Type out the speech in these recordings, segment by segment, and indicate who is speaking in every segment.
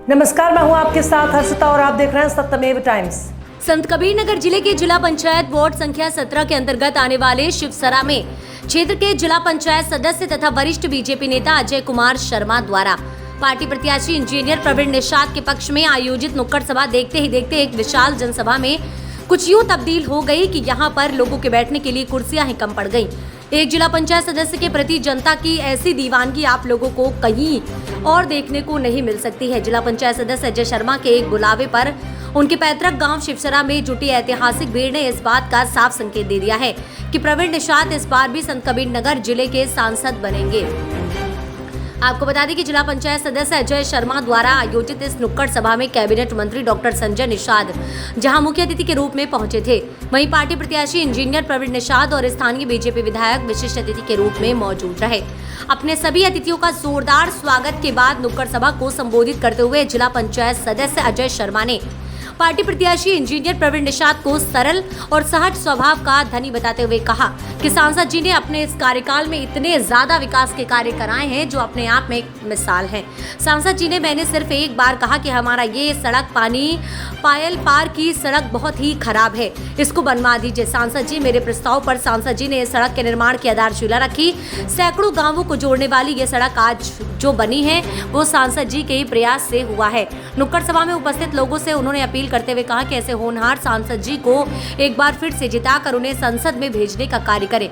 Speaker 1: नमस्कार, मैं हूं आपके साथ हर्षिता और आप देख रहे हैं सत्यमेव टाइम्स।
Speaker 2: संत कबीरनगर जिले के जिला पंचायत वार्ड संख्या 17 के अंतर्गत आने वाले शिवसरा में क्षेत्र के जिला पंचायत सदस्य तथा वरिष्ठ बीजेपी नेता अजय कुमार शर्मा द्वारा पार्टी प्रत्याशी इंजीनियर प्रवीण निषाद के पक्ष में आयोजित नुक्कड़ सभा देखते ही देखते एक विशाल जनसभा में कुछ यूं तब्दील हो गई कि यहां पर लोगों के बैठने के लिए कुर्सियां ही कम पड़ गईं। एक जिला पंचायत सदस्य के प्रति जनता की ऐसी दीवानगी आप लोगों को कहीं और देखने को नहीं मिल सकती है। जिला पंचायत सदस्य अजय शर्मा के एक बुलावे पर उनके पैतृक गांव शिवसरा में जुटी ऐतिहासिक भीड़ ने इस बात का साफ संकेत दे दिया है कि प्रवीण निषाद इस बार भी संत कबीरनगर जिले के सांसद बनेंगे। आपको बता दें कि जिला पंचायत सदस्य अजय शर्मा द्वारा आयोजित इस नुक्कड़ सभा में कैबिनेट मंत्री डॉक्टर संजय निषाद जहां मुख्य अतिथि के रूप में पहुंचे थे, वहीं पार्टी प्रत्याशी इंजीनियर प्रवीण निषाद और स्थानीय बीजेपी विधायक विशिष्ट अतिथि के रूप में मौजूद रहे। अपने सभी अतिथियों का जोरदार स्वागत के बाद नुक्कड़ सभा को संबोधित करते हुए जिला पंचायत सदस्य अजय शर्मा ने पार्टी प्रत्याशी इंजीनियर प्रवीण निषाद को सरल और सहज स्वभाव का धनी बताते हुए कहा कि सांसद जी ने अपने इस कार्यकाल में इतने ज्यादा विकास के कार्य कराए हैं जो अपने आप में एक मिसाल है। सांसद जी ने मैंने सिर्फ एक बार कहा कि हमारा ये सड़क पानी पायल पार की सड़क बहुत ही खराब है, इसको बनवा दीजिए। सांसद जी मेरे प्रस्ताव पर सांसद जी ने इस सड़क के निर्माण की आधारशिला रखी। सैकड़ों गाँवों को जोड़ने वाली ये सड़क आज जो बनी है वो सांसद जी के ही प्रयास से हुआ है। नुक्कड़ सभा में उपस्थित लोगों से उन्होंने अपील करते हुए कहा कि ऐसे होनहार सांसद जी को एक बार फिर से जिताकर उन्हें संसद में भेजने का कार्य करें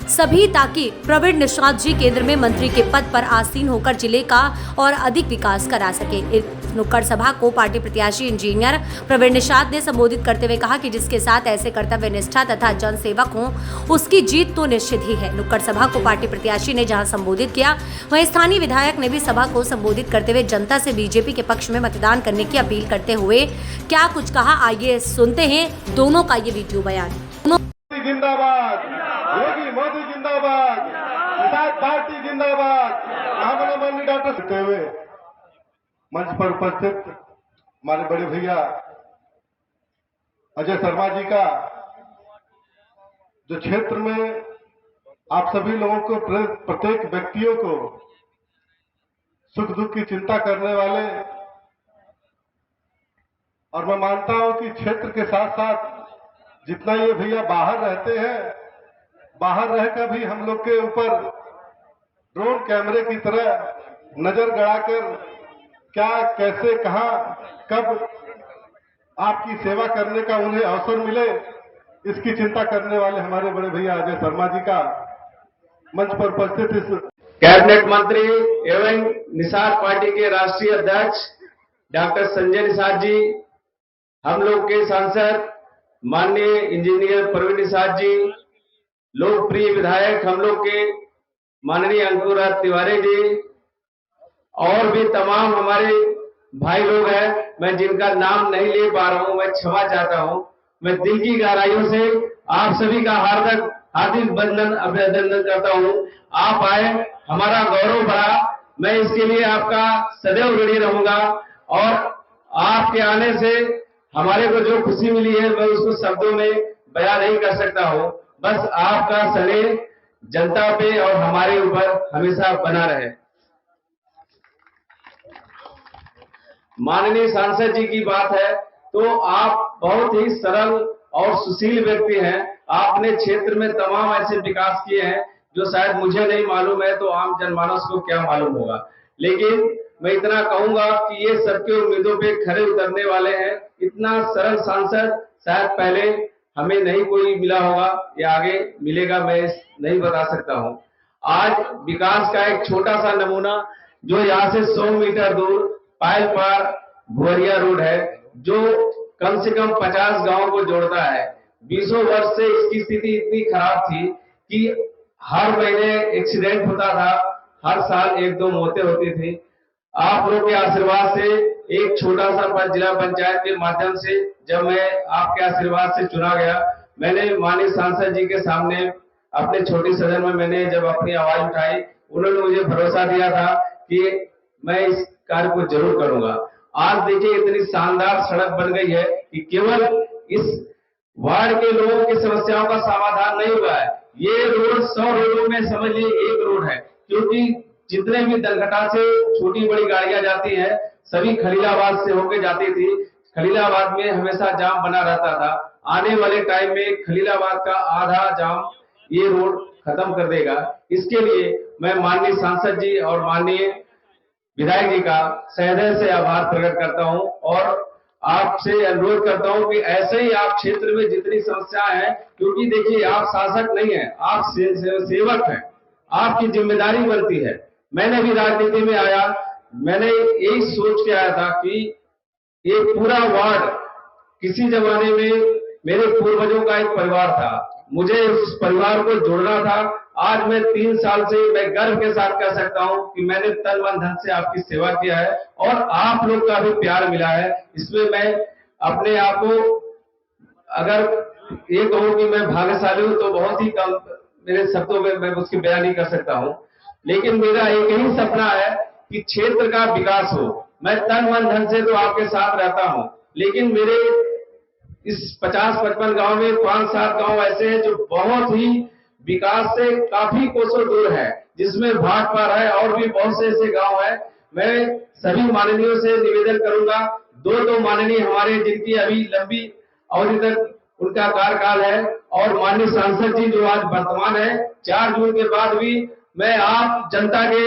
Speaker 2: सभी, ताकि प्रवीण निषाद जी केंद्र में मंत्री के पद पर आसीन होकर जिले का और अधिक विकास करा सके। इस नुक्कड़ सभा को पार्टी प्रत्याशी इंजीनियर प्रवीण निषाद ने संबोधित करते हुए कहा कि जिसके साथ ऐसे कर्तव्य निष्ठा तथा जन सेवक हों उसकी जीत तो निश्चित ही है। नुक्कड़ सभा को पार्टी प्रत्याशी ने जहां संबोधित किया वहीं स्थानीय विधायक ने भी सभा को संबोधित करते हुए जनता से बीजेपी के पक्ष में मतदान करने की अपील करते हुए क्या कुछ कहा, आइए सुनते हैं दोनों का ये वीडियो बयान।
Speaker 3: जिंदाबाद, योगी मोदी जिंदाबाद, निषाद पार्टी जिंदाबाद। महामहिम डॉक्टर कहते हुए मंच पर उपस्थित हमारे बड़े भैया अजय शर्मा जी का जो क्षेत्र में आप सभी लोगों को प्रत्येक व्यक्तियों को सुख दुख की चिंता करने वाले, और मैं मानता हूं कि क्षेत्र के साथ साथ जितना ये भैया बाहर रहते हैं, बाहर रहकर भी हम लोग के ऊपर ड्रोन कैमरे की तरह नजर गड़ाकर क्या कैसे कहां कब आपकी सेवा करने का उन्हें अवसर मिले, इसकी चिंता करने वाले हमारे बड़े भैया अजय शर्मा जी का मंच पर उपस्थित इस
Speaker 4: कैबिनेट मंत्री एवं निषाद पार्टी के राष्ट्रीय अध्यक्ष डॉक्टर संजय निषाद जी, हम लोग के सांसद माननीय इंजीनियर प्रवीण निषाद जी, लोकप्रिय विधायक हम लोग के माननीय अंकुराज तिवारी जी, और भी तमाम हमारे भाई लोग हैं, मैं जिनका नाम नहीं ले पा रहा हूं, मैं क्षमा चाहता हूं। मैं दिल की गहराइयों से आप सभी का हार्दिक अभिनंदन करता हूं। आप आए, हमारा गौरव बढ़ा, मैं इसके लिए आपका सदैव ऋणी रहूंगा, और आपके आने से हमारे को जो खुशी मिली है मैं उसको शब्दों में बयान नहीं कर सकता हूं। बस आपका स्नेह जनता पे और हमारे ऊपर हमेशा बना रहे। माननीय सांसद जी की बात है तो आप बहुत ही सरल और सुशील व्यक्ति हैं। आपने क्षेत्र में तमाम ऐसे विकास किए हैं जो शायद मुझे नहीं मालूम है, तो आम जनमानस को क्या मालूम होगा। लेकिन मैं इतना कहूंगा कि ये सबके उम्मीदों पे खरे उतरने वाले हैं। इतना सरल सांसद शायद पहले हमें नहीं कोई मिला होगा या आगे मिलेगा, मैं नहीं बता सकता हूं। आज विकास का एक छोटा सा नमूना जो यहाँ से 100 मीटर दूर पायल पार भुवरिया रोड है, जो कम से कम 50 गांवों को जोड़ता है। 20 वर्ष से इसकी स्थिति इतनी खराब थी कि हर महीने एक्सीडेंट होता था, हर साल 1-2 मौतें होती थी। आप लोग के आशीर्वाद से एक छोटा सा पद जिला पंचायत के माध्यम से जब मैं आपके आशीर्वाद से चुना गया, मैंने माननीय सांसद जी के सामने अपने छोटी सदन में मैंने जब अपनी आवाज उठाई, उन्होंने मुझे भरोसा दिया था कि मैं इस कार्य को जरूर करूंगा। आज देखिए इतनी शानदार सड़क बन गई है कि केवल इस वार्ड के लोगों की समस्याओं का समाधान नहीं हुआ है, ये रोड 100 रोडों में समझ लीजिए एक रोड है, क्योंकि जितने भी दरघटा से छोटी बड़ी गाड़ियां जाती हैं सभी खलीलाबाद से होके जाती थी। खलीलाबाद में हमेशा जाम बना रहता था। आने वाले टाइम में खलीलाबाद का आधा जाम ये रोड खत्म कर देगा। इसके लिए मैं माननीय सांसद जी और माननीय विधायक जी का सहृदय से आभार प्रकट करता हूं और आपसे अनुरोध करता हूं कि ऐसे ही आप क्षेत्र में जितनी समस्याएं हैं, क्योंकि देखिए आप शासक नहीं हैं, आप सेवक हैं, आपकी जिम्मेदारी बनती है। मैंने भी राजनीति में आया, मैंने यही सोच के आया था कि एक पूरा वार्ड किसी जमाने में मेरे पूर्वजों का एक परिवार था, मुझे उस परिवार को जोड़ना था। आज मैं 3 साल से मैं गर्व के साथ कह सकता हूं कि मैंने तन मन धन से आपकी सेवा किया है और आप लोग का भी प्यार मिला है। इसमें मैं अपने आप को अगर ये कहूं कि मैं भाग्यशाली हूं तो बहुत ही कम मेरे शब्दों में मैं उसकी बयान नहीं कर सकता हूं। लेकिन मेरा एक ही सपना है कि क्षेत्र का विकास हो। मैं तन मन धन से तो आपके साथ रहता हूं, लेकिन मेरे इस 50-55 गांव में 5-7 गांव ऐसे हैं जो बहुत ही विकास से काफी कोसों दूर है, जिसमें भाटपार है और भी बहुत से ऐसे गांव हैं। मैं सभी माननीयों से निवेदन करूंगा, दो माननीय हमारे जिनकी अभी लंबी अवधि तक उनका कार्यकाल है और माननीय सांसद जी जो आज वर्तमान है, 4 जून के बाद भी मैं आप जनता के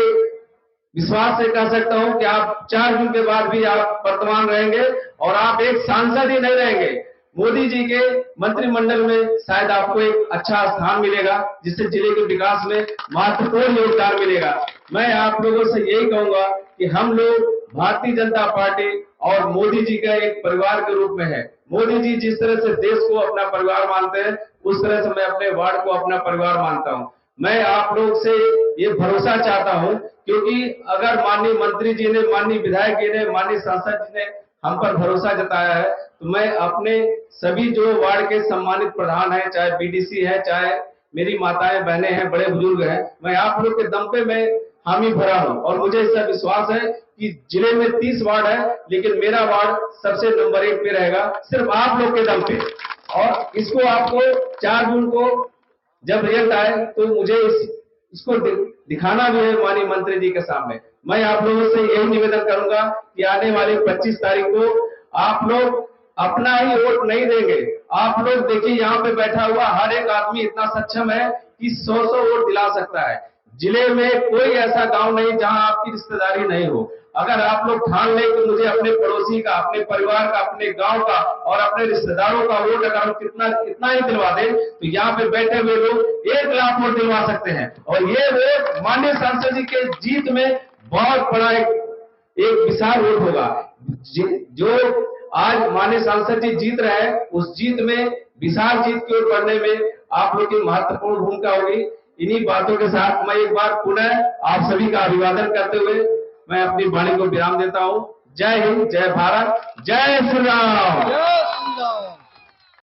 Speaker 4: विश्वास से कह सकता हूं कि आप 4 जून के बाद भी आप वर्तमान रहेंगे और आप एक सांसद ही नहीं रहेंगे। मोदी जी के मंत्रिमंडल में शायद आपको एक अच्छा स्थान मिलेगा, जिससे जिले के विकास में महत्वपूर्ण योगदान मिलेगा। मैं आप लोगों से यही कहूंगा कि हम लोग भारतीय जनता पार्टी और मोदी जी का एक परिवार के रूप में है। मोदी जी जिस तरह से देश को अपना परिवार मानते हैं, उस तरह से मैं अपने वार्ड को अपना परिवार मानता हूं। मैं आप लोग से ये भरोसा चाहता हूं, क्योंकि अगर माननीय मंत्री जी ने, माननीय विधायक जी ने, माननीय सांसद जी ने हम पर भरोसा जताया है, तो मैं अपने सभी जो वार्ड के सम्मानित प्रधान हैं, चाहे बीडीसी है, चाहे मेरी माताएं बहनें हैं, बड़े बुजुर्ग हैं, मैं आप लोग के दम पे मैं हामी भरा हूं और मुझे इसका विश्वास है कि जिले में 30 वार्ड है, लेकिन मेरा वार्ड सबसे नंबर 1 पे रहेगा, सिर्फ आप लोग के दम पे। और इसको आपको 4 जून को जब रिजल्ट आए तो मुझे इसको दिखाना भी है माननीय मंत्री जी के सामने। मैं आप लोगों से यही निवेदन करूंगा कि आने वाली 25 तारीख को आप लोग अपना ही वोट नहीं देंगे। आप लोग देखिए, यहाँ पे बैठा हुआ हर एक आदमी इतना सक्षम है कि 100 वोट दिला सकता है। जिले में कोई ऐसा गांव नहीं जहां आपकी रिश्तेदारी नहीं हो। अगर आप लोग ठान लें कि मुझे अपने पड़ोसी का, अपने परिवार का, अपने गांव का और अपने रिश्तेदारों का वोट अगर हम इतना ही दिलवा दें, तो यहाँ पे बैठे हुए लोग 1 लाख वोट दिलवा सकते हैं। और ये वोट माननीय सांसद जी के जीत में बहुत बड़ा एक विशाल वोट होगा। जो आज माननीय सांसद जी जीत रहे हैं, उस जीत में विशाल जीत की ओर बढ़ने में आप लोग की महत्वपूर्ण भूमिका होगी। इन्हीं बातों के साथ मैं एक बार पुनः आप सभी का अभिवादन करते हुए मैं अपनी वाणी को विराम देता हूं। जय हिंद, जय भारत, जय श्री राम।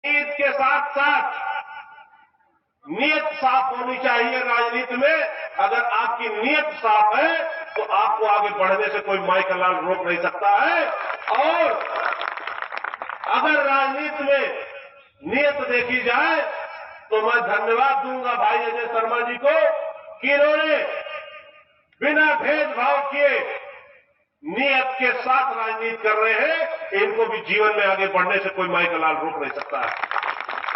Speaker 5: नीयत के साथ साथ नीयत साफ होनी चाहिए राजनीति में। अगर आपकी नीयत साफ है तो आपको आगे बढ़ने से कोई माई का लाल रोक नहीं सकता है। और अगर राजनीति में नीयत देखी जाए तो मैं धन्यवाद दूंगा भाई अजय शर्मा जी को कि इन्होंने बिना भेदभाव किए नीयत के साथ राजनीति कर रहे हैं। इनको भी जीवन में आगे बढ़ने से कोई माई का लाल रोक नहीं सकता है,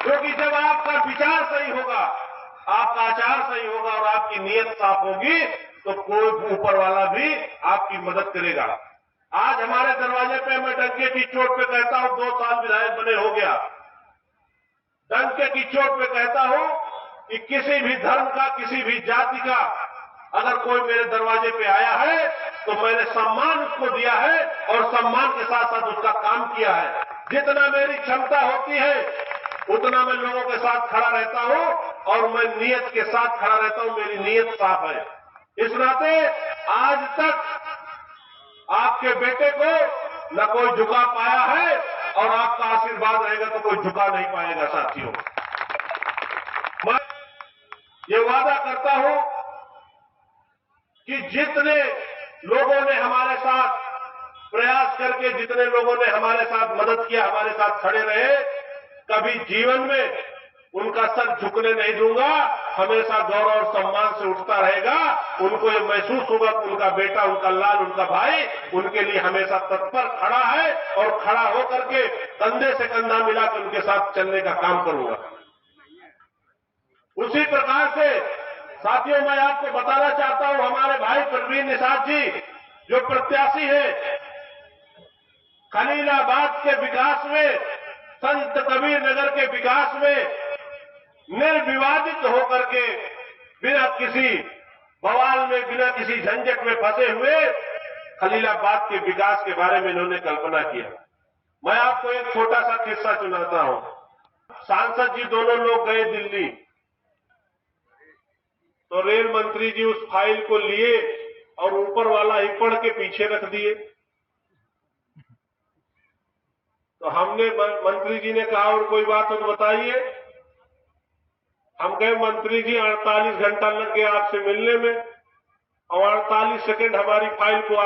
Speaker 5: क्योंकि जब आपका विचार सही होगा, आपका आचार सही होगा और आपकी नीयत साफ होगी तो कोई ऊपर वाला भी आपकी मदद करेगा। आज हमारे दरवाजे पे मैं डंके की चोट पे कहता हूं, 2 साल विधायक बने हो गया, डंके की चोट पे कहता हूं कि किसी भी धर्म का, किसी भी जाति का अगर कोई मेरे दरवाजे पे आया है तो मैंने सम्मान उसको दिया है और सम्मान के साथ साथ उसका काम किया है। जितना मेरी क्षमता होती है उतना मैं लोगों के साथ खड़ा रहता हूं और मैं नीयत के साथ खड़ा रहता हूं। मेरी नीयत साफ है। इस नाते आज तक आपके बेटे को न कोई झुका पाया है और आपका आशीर्वाद रहेगा तो कोई झुका नहीं पाएगा। साथियों, मैं ये वादा करता हूं कि जितने लोगों ने हमारे साथ प्रयास करके, जितने लोगों ने हमारे साथ मदद किया, हमारे साथ खड़े रहे, कभी जीवन में उनका सर झुकने नहीं दूंगा। हमेशा गौरव और सम्मान से उठता रहेगा। उनको ये महसूस होगा कि उनका बेटा, उनका लाल, उनका भाई उनके लिए हमेशा तत्पर खड़ा है और खड़ा होकर के कंधे से कंधा मिला के उनके साथ चलने का काम करूंगा। उसी प्रकार से साथियों, मैं आपको बताना चाहता हूं, हमारे भाई प्रवीण निषाद जी जो प्रत्याशी है, खलीलाबाद के विकास में, संत कबीर नगर के विकास में निर्विवादित होकर के बिना किसी बवाल में, बिना किसी झंझट में फंसे हुए खलीलाबाद के विकास के बारे में इन्होंने कल्पना किया। मैं आपको एक छोटा सा किस्सा सुनाता हूं। सांसद जी दोनों लोग गए दिल्ली, तो रेल मंत्री जी उस फाइल को लिए और ऊपर वाला ही पढ़ के पीछे रख दिए। तो हमने, मंत्री जी ने कहा और कोई बात हो तो बताइए। हम कहे मंत्री जी 48 घंटा लग गया आपसे मिलने में और 48 सेकंड हमारी फाइल को